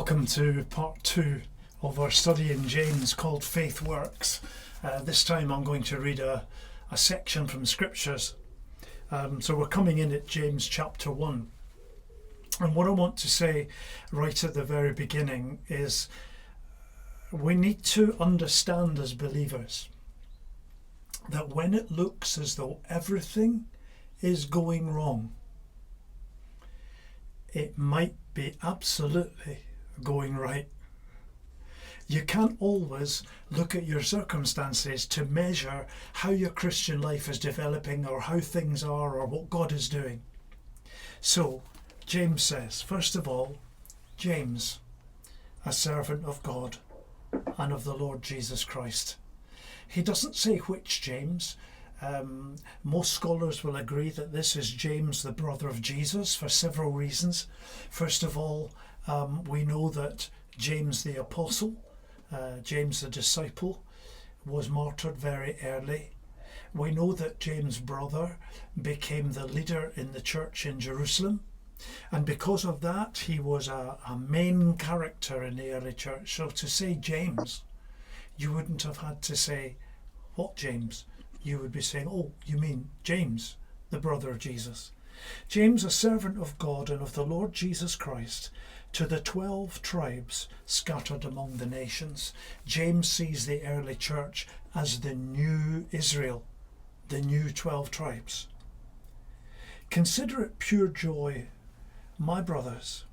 Welcome to part 2 of our study in James called Faith Works. This time I'm going to read a section from Scriptures. So we're coming in at James chapter 1. And what I want to say right at the very beginning is we need to understand as believers that when it looks as though everything is going wrong, it might be absolutely going right. You can't always look at your circumstances to measure how your Christian life is developing or how things are or what God is doing. So, James says, first of all, James, a servant of God and of the Lord Jesus Christ. He doesn't say which James. Most scholars will agree that this is James, the brother of Jesus, for several reasons. First of all, we know that James the apostle, James the disciple, was martyred very early. We know that James' brother became the leader in the church in Jerusalem, and because of that he was a main character in the early church. So to say James, you wouldn't have had to say, what James? You would be saying, oh, you mean James, the brother of Jesus. James, a servant of God and of the Lord Jesus Christ, to the 12 tribes scattered among the nations. James sees the early church as the new Israel, the new 12 tribes. Consider it pure joy, my brothers,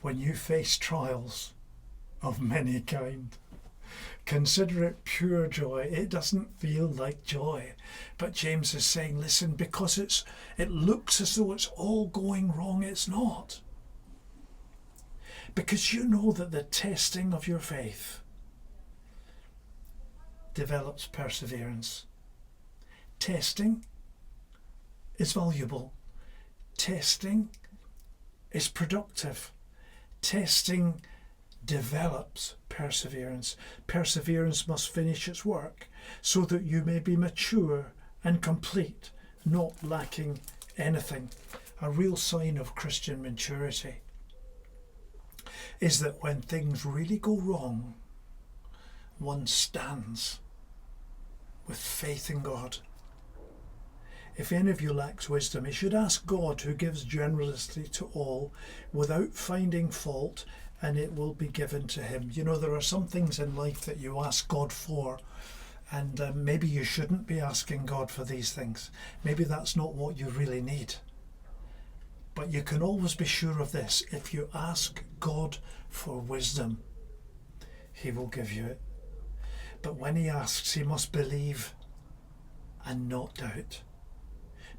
when you face trials of many kind. Consider it pure joy. It doesn't feel like joy. But James is saying, listen, because it looks as though it's all going wrong, it's not. Because you know that the testing of your faith develops perseverance. Testing is valuable. Testing is productive. Testing develops perseverance. Perseverance must finish its work so that you may be mature and complete, not lacking anything. A real sign of Christian maturity is that when things really go wrong, one stands with faith in God. If any of you lacks wisdom, he should ask God, who gives generously to all without finding fault, and it will be given to him. You know, there are some things in life that you ask God for, and maybe you shouldn't be asking God for these things. Maybe that's not what you really need. But you can always be sure of this: if you ask God for wisdom, he will give you it. But when he asks, he must believe and not doubt.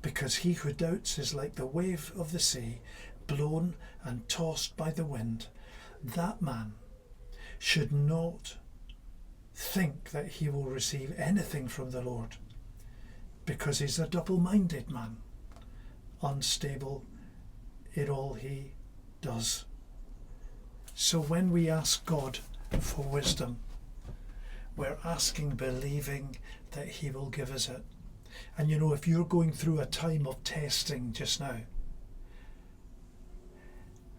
Because he who doubts is like the wave of the sea, blown and tossed by the wind. That man should not think that he will receive anything from the Lord, because he's a double-minded man, unstable in all he does. So when we ask God for wisdom, we're asking, believing that he will give us it. And you know, if you're going through a time of testing just now,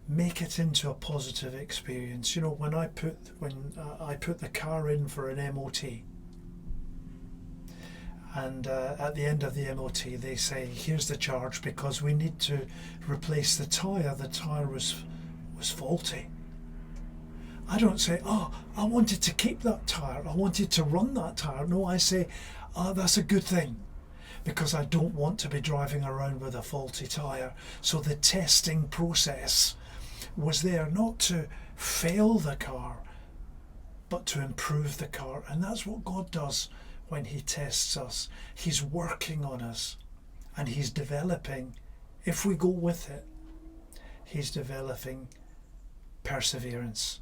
make it into a positive experience. You know, when I put the car in for an MOT, and at the end of the MOT they say, here's the charge because we need to replace the tyre. The tyre was faulty. I don't say, oh, I wanted to keep that tyre, I wanted to run that tyre. No, I say, oh, that's a good thing, because I don't want to be driving around with a faulty tyre. So the testing process was there not to fail the car, but to improve the car. And that's what God does when he tests us. He's working on us, and he's developing, if we go with it, he's developing perseverance.